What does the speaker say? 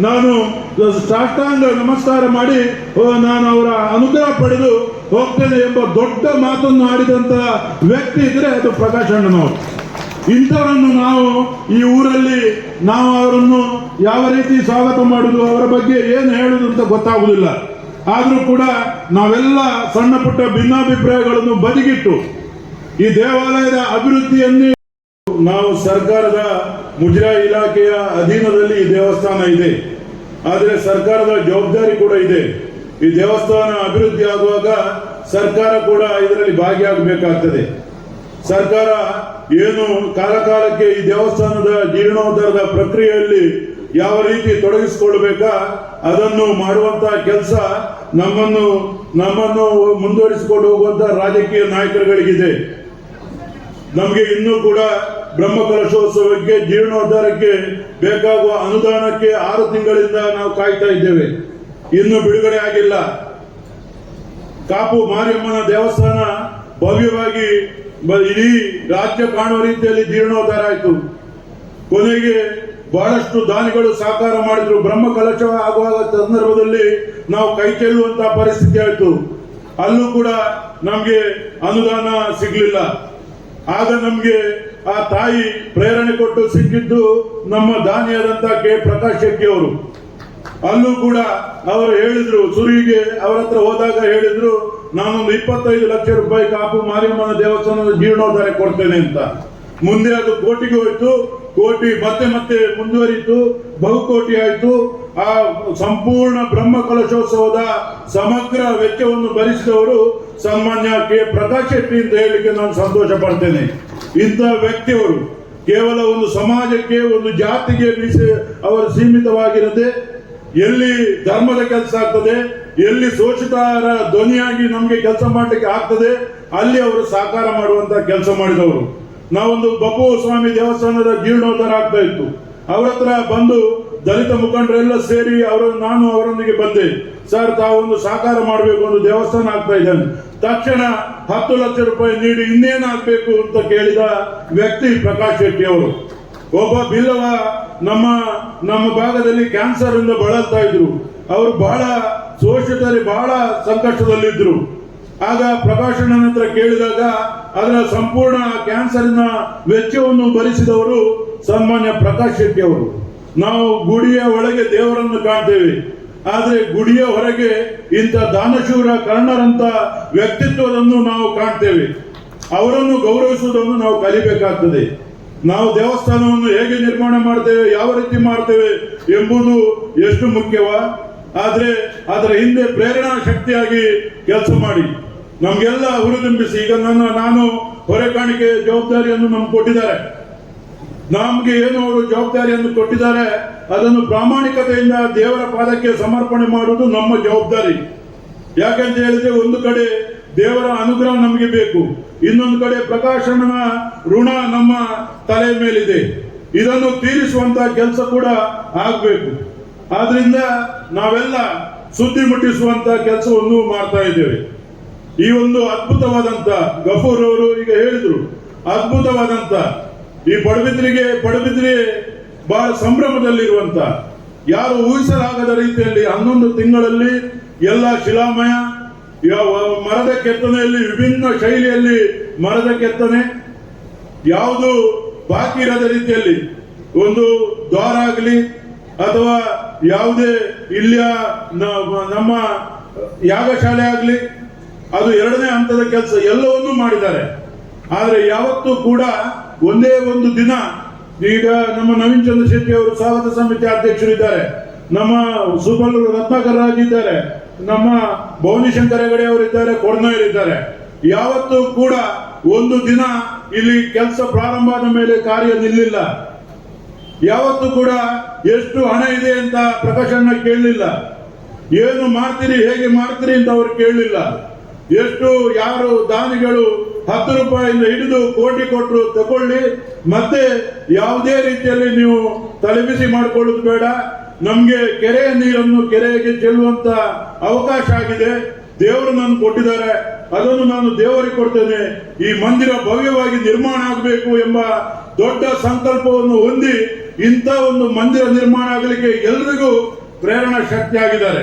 ನಾನು ಸಾಷ್ಟಾಂಗ ನಮಸ್ಕಾರ ಮಾಡಿ ನಾನು ಅವರ ಅನುಗ್ರಹ ಪಡೆದು ಹೋಗ್ತೇನೆ ಎಂಬ ದೊಡ್ಡ ಮಾತನ್ನು ಆಡಿದಂತ ವ್ಯಕ್ತಿ ಇದ್ರೆ ಅದು ಪ್ರಕಾಶ್ ಅಣ್ಣನವರು. ಇಂಥವರನ್ನು ನಾವು ಈ ಊರಲ್ಲಿ ನಾವು ಅವರನ್ನು ಯಾವ ರೀತಿ ಸ್ವಾಗತ ಮಾಡುದು, ಅವರ ಬಗ್ಗೆ ಏನು ಹೇಳುದು ಅಂತ ಗೊತ್ತಾಗುವುದಿಲ್ಲ. ಆದರೂ ಕೂಡ ನಾವೆಲ್ಲ ಸಣ್ಣ ಪುಟ್ಟ ಭಿನ್ನಾಭಿಪ್ರಾಯಗಳನ್ನು ಬದಿಗಿಟ್ಟು ಈ ದೇವಾಲಯದ ಅಭಿವೃದ್ಧಿಯನ್ನೇ ನಾವು ಸರ್ಕಾರದ ಮುಜರಾಯಿ ಇಲಾಖೆಯ ಅಧೀನದಲ್ಲಿ ಈ ದೇವಸ್ಥಾನ ಇದೆ. ಆದರೆ ಸರ್ಕಾರದ ಜವಾಬ್ದಾರಿ ಕೂಡ ಇದೆ. ಈ ದೇವಸ್ಥಾನ ಅಭಿವೃದ್ಧಿ ಆಗುವಾಗ ಸರ್ಕಾರ ಕೂಡ ಇದರಲ್ಲಿ ಭಾಗಿಯಾಗಬೇಕಾಗ್ತದೆ. ಸರ್ಕಾರ ಏನು ಕಾಲಕಾಲಕ್ಕೆ ಈ ದೇವಸ್ಥಾನದ ಜೀರ್ಣೋದ್ಧಾರದ ಪ್ರಕ್ರಿಯೆಯಲ್ಲಿ ಯಾವ ರೀತಿ ತೊಡಗಿಸಿಕೊಳ್ಬೇಕಾ ಅದನ್ನು ಮಾಡುವಂತಹ ಕೆಲಸ ನಮ್ಮನ್ನು ಮುಂದುವರಿಸಿಕೊಂಡು ಹೋಗುವಂತ ರಾಜಕೀಯ ನಾಯಕರುಗಳಿಗಿದೆ. ನಮಗೆ ಇನ್ನೂ ಕೂಡ ಬ್ರಹ್ಮಕಲಶೋತ್ಸವಕ್ಕೆ ಜೀರ್ಣೋದ್ಧಾರಕ್ಕೆ ಬೇಕಾಗುವ ಅನುದಾನಕ್ಕೆ 6 ತಿಂಗಳಿಂದ ನಾವು ಕಾಯ್ತಾ ಇದ್ದೇವೆ. ಇನ್ನು ಬಿಡುಗಡೆ ಆಗಿಲ್ಲ. ಕಾಪು ಮಾರಿಯಮ್ಮನ ದೇವಸ್ಥಾನ ಭವ್ಯವಾಗಿ ಇಡೀ ರಾಜ್ಯ ಕಾಣುವ ರೀತಿಯಲ್ಲಿ ಜೀರ್ಣೋದ್ಧಾರ ಆಯಿತು. ಕೊನೆಗೆ ಬಹಳಷ್ಟು ದಾನಿಗಳು ಸಹಕಾರ ಮಾಡಿದ್ರು. ಬ್ರಹ್ಮಕಲಶ ಆಗುವ ಸಂದರ್ಭದಲ್ಲಿ ನಾವು ಕೈ ಚೆಲ್ಲುವಂತಹ ಪರಿಸ್ಥಿತಿ ಆಯಿತು. ಅಲ್ಲೂ ಕೂಡ ನಮಗೆ ಅನುದಾನ ಸಿಗ್ಲಿಲ್ಲ. ಆಗ ನಮ್ಗೆ ಆ ತಾಯಿ ಪ್ರೇರಣೆ ಕೊಟ್ಟು ಸಿಕ್ಕಿದ್ದು ನಮ್ಮ ದಾನಿಯಾದಂತ ಕೆ ಪ್ರಕಾಶ್ ಶೆಟ್ಟಿ ಅವರು. ಅಲ್ಲೂ ಕೂಡ ಅವರು ಹೇಳಿದ್ರು, ಸುರಿಗೆ ಅವರ ಹತ್ರ ಹೋದಾಗ ಹೇಳಿದ್ರು, ನಾನೊಂದು 25 ಲಕ್ಷ ರೂಪಾಯಿ ಕಾಪು ಮಾರಿಯಮ್ಮನ ದೇವಸ್ಥಾನದ ಜೀರ್ಣೋದ್ಧಾರ ಕೊಡ್ತೇನೆ ಅಂತ. ಮುಂದೆ ಅದು ಕೋಟಿಗೆ ಹೋಯ್ತು. ಕೋಟಿ ಮತ್ತೆ ಮುಂದುವರಿತು, ಬಹುಕೋಟಿ ಆಯ್ತು. ಆ ಸಂಪೂರ್ಣ ಬ್ರಹ್ಮಕಲಶೋತ್ಸವದ ಸಮಗ್ರ ವೆಚ್ಚವನ್ನು ಭರಿಸಿದವರು ಸನ್ಮಾನ್ಯ ಕೆ ಪ್ರಕಾಶ್ ಶೆಟ್ಟಿ ಅಂತ ಹೇಳಲಿಕ್ಕೆ ನಾನು ಸಂತೋಷ ಪಡ್ತೇನೆ. ಇಂಥ ವ್ಯಕ್ತಿಯವರು ಕೇವಲ ಒಂದು ಸಮಾಜಕ್ಕೆ, ಒಂದು ಜಾತಿಗೆ ಅವರು ಸೀಮಿತವಾಗಿರದೆ, ಎಲ್ಲಿ ಧರ್ಮದ ಕೆಲಸ ಆಗ್ತದೆ, ಎಲ್ಲಿ ಶೋಷಿತರ ಧ್ವನಿಯಾಗಿ ನಮಗೆ ಕೆಲಸ ಮಾಡಲಿಕ್ಕೆ ಆಗ್ತದೆ, ಅಲ್ಲಿ ಅವರು ಸಹಕಾರ ಮಾಡುವಂತ ಕೆಲಸ ಮಾಡಿದವರು. ನಾವೊಂದು ಬಪ್ಪು ಸ್ವಾಮಿ ದೇವಸ್ಥಾನದ ಜೀರ್ಣೋದ್ಧಾರ ಆಗ್ತಾ ಇತ್ತು. ಅವರ ಹತ್ರ ಬಂದು ದಲಿತ ಮುಖಂಡರೆಲ್ಲ ಸೇರಿ ನಾನು ಅವರೊಂದಿಗೆ ಬಂದೆ. ಸರ್, ತಾವೊಂದು ಸಹಕಾರ ಮಾಡಬೇಕು, ಒಂದು ದೇವಸ್ಥಾನ ಆಗ್ತಾ ಇದ್ದಾನೆ. ತಕ್ಷಣ 10 ಲಕ್ಷ ರೂಪಾಯಿ ನೀಡಿ ಇನ್ನೇನು ಆಗ್ಬೇಕು ಅಂತ ಕೇಳಿದ ವ್ಯಕ್ತಿ ಪ್ರಕಾಶ್ ಶೆಟ್ಟಿ ಅವರು. ಒಬ್ಬ ಬಿಲ್ಲವ ನಮ್ಮ ಭಾಗದಲ್ಲಿ ಕ್ಯಾನ್ಸರ್ ಇಂದ ಬಳಲ್ತಾ ಇದ್ರು. ಅವರು ಬಹಳ ಶೋಷಿತರು, ಬಹಳ ಸಂಕಷ್ಟದಲ್ಲಿದ್ರು. ಆಗ ಪ್ರಕಾಶಣ್ಣನ ಹತ್ರ ಕೇಳಿದಾಗ ಅದರ ಸಂಪೂರ್ಣ ಕ್ಯಾನ್ಸರಿನ ವೆಚ್ಚವನ್ನು ಭರಿಸಿದವರು ಸನ್ಮಾನ್ಯ ಪ್ರಕಾಶ್ ಶೆಟ್ಟಿ ಅವರು. ನಾವು ಗುಡಿಯ ಒಳಗೆ ದೇವರನ್ನು ಕಾಣ್ತೇವೆ, ಆದ್ರೆ ಗುಡಿಯ ಹೊರಗೆ ಇಂಥ ದಾನಶೂರ ಕರ್ಣರಂತ ವ್ಯಕ್ತಿತ್ವವನ್ನು ನಾವು ಕಾಣ್ತೇವೆ. ಅವರನ್ನು ಗೌರವಿಸುವುದನ್ನು ನಾವು ಕಲಿಬೇಕಾಗ್ತದೆ. ನಾವು ದೇವಸ್ಥಾನವನ್ನು ಹೇಗೆ ನಿರ್ಮಾಣ ಮಾಡ್ತೇವೆ, ಯಾವ ರೀತಿ ಮಾಡ್ತೇವೆ ಎಂಬುದು ಎಷ್ಟು ಮುಖ್ಯವ, ಆದ್ರೆ ಅದರ ಹಿಂದೆ ಪ್ರೇರಣಾ ಶಕ್ತಿಯಾಗಿ ಕೆಲಸ ಮಾಡಿ ನಮ್ಗೆಲ್ಲ ಹುರಿದುಂಬಿಸಿ. ಈಗ ನಾನು ಹೊರೆಕಾಣಿಕೆ ಜವಾಬ್ದಾರಿಯನ್ನು ನಮ್ಗೆ ಕೊಟ್ಟಿದ್ದಾರೆ. ನಮ್ಗೆ ಏನು ಅವರು ಜವಾಬ್ದಾರಿಯನ್ನು ಕೊಟ್ಟಿದ್ದಾರೆ, ಅದನ್ನು ಪ್ರಾಮಾಣಿಕತೆಯಿಂದ ದೇವರ ಪಾದಕ್ಕೆ ಸಮರ್ಪಣೆ ಮಾಡುವುದು ನಮ್ಮ ಜವಾಬ್ದಾರಿ. ಯಾಕಂತ ಹೇಳಿದ್ರೆ, ಒಂದು ಕಡೆ ದೇವರ ಅನುಗ್ರಹ ನಮಗೆ ಬೇಕು, ಇನ್ನೊಂದು ಕಡೆ ಪ್ರಕಾಶನ ಋಣ ನಮ್ಮ ತಲೆ ಮೇಲಿದೆ. ಇದನ್ನು ತೀರಿಸುವಂತ ಕೆಲಸ ಕೂಡ ಆಗ್ಬೇಕು. ಆದ್ರಿಂದ ನಾವೆಲ್ಲ ಸುದ್ದಿ ಮುಟ್ಟಿಸುವಂತ ಕೆಲಸವನ್ನು ಮಾಡ್ತಾ ಇದ್ದೇವೆ. ಈ ಒಂದು ಅದ್ಭುತವಾದಂತ ಗಫೂರ್ ಅವರು ಈಗ ಹೇಳಿದ್ರು, ಅದ್ಭುತವಾದಂತ ಈ ಪಡುಬಿದ್ರಿ ಬಹಳ ಸಂಭ್ರಮದಲ್ಲಿರುವಂತ, ಯಾರು ಊಹಿಸಲಾಗದ ರೀತಿಯಲ್ಲಿ 11 ತಿಂಗಳಲ್ಲಿ ಎಲ್ಲ ಶಿಲಾಮಯ, ಮರದ ಕೆತ್ತನೆಯಲ್ಲಿ ವಿಭಿನ್ನ ಶೈಲಿಯಲ್ಲಿ ಮರದ ಕೆತ್ತನೆ, ಯಾವುದು ಬಾಕಿ ಇರದ ರೀತಿಯಲ್ಲಿ ಒಂದು ದ್ವಾರ ಆಗಲಿ ಅಥವಾ ಯಾವುದೇ ಇಲ್ಲಿಯ ನಮ್ಮ ಯಾಗಶಾಲೆ ಆಗಲಿ, ಅದು 2ನೇ ಹಂತದ ಕೆಲಸ ಎಲ್ಲವನ್ನೂ ಮಾಡಿದ್ದಾರೆ. ಆದರೆ ಯಾವತ್ತೂ ಕೂಡ ಒಂದೇ ಒಂದು ದಿನ, ಈಗ ನಮ್ಮ ನವೀನ್ ಚಂದ್ರ ಶೆಟ್ಟಿ ಅವರು ಸ್ವಾಗತ ಸಮಿತಿ ಅಧ್ಯಕ್ಷರಿದ್ದಾರೆ, ನಮ್ಮ ಸುಬಲ್ ರತ್ನಾಕರ್ ರಾಜ್ ಇದ್ದಾರೆ, ನಮ್ಮ ಭವಾನಿಶಂಕರ ಹೆಗಡೆ ಅವರಿದ್ದಾರೆ, ಕೊಡ್ನೂರಿದ್ದಾರೆ. ಯಾವತ್ತೂ ಕೂಡ ಒಂದು ದಿನ ಇಲ್ಲಿ ಕೆಲಸ ಪ್ರಾರಂಭ ಆದ ಮೇಲೆ ಕಾರ್ಯ ನಿಲ್ಲಿಲ್ಲ. ಯಾವತ್ತೂ ಕೂಡ ಎಷ್ಟು ಹಣ ಇದೆ ಅಂತ ಪ್ರಕಾಶಣ್ಣ ಕೇಳಲಿಲ್ಲ. ಏನು ಮಾಡ್ತೀರಿ, ಹೇಗೆ ಮಾಡ್ತೀರಿ ಅಂತ ಅವ್ರು ಕೇಳಲಿಲ್ಲ. ಎಷ್ಟು ಯಾರು ದಾನಿಗಳು 10 ರೂಪಾಯಿಂದ ಹಿಡಿದು ಕೋಟಿ ಕೊಟ್ಟರು ತಗೊಳ್ಳಿ, ಮತ್ತೆ ಯಾವುದೇ ರೀತಿಯಲ್ಲಿ ನೀವು ತಲೆಬಿಸಿ ಮಾಡಿಕೊಳ್ಳೋದು ಬೇಡ. ನಮ್ಗೆ ಕೆರೆಯ ನೀರನ್ನು ಕೆರೆಗೆ ಚೆಲ್ಲುವಂತ ಅವಕಾಶ ಆಗಿದೆ. ದೇವರು ನಾನು ಕೊಟ್ಟಿದ್ದಾರೆ, ಅದನ್ನು ನಾನು ದೇವರಿಗೆ ಕೊಡ್ತೇನೆ. ಈ ಮಂದಿರ ಭವ್ಯವಾಗಿ ನಿರ್ಮಾಣ ಆಗಬೇಕು ಎಂಬ ದೊಡ್ಡ ಸಂಕಲ್ಪವನ್ನು ಹೊಂದಿ ಇಂಥ ಒಂದು ಮಂದಿರ ನಿರ್ಮಾಣ ಆಗಲಿಕ್ಕೆ ಎಲ್ರಿಗೂ ಪ್ರೇರಣಾ ಶಕ್ತಿ ಆಗಿದ್ದಾರೆ.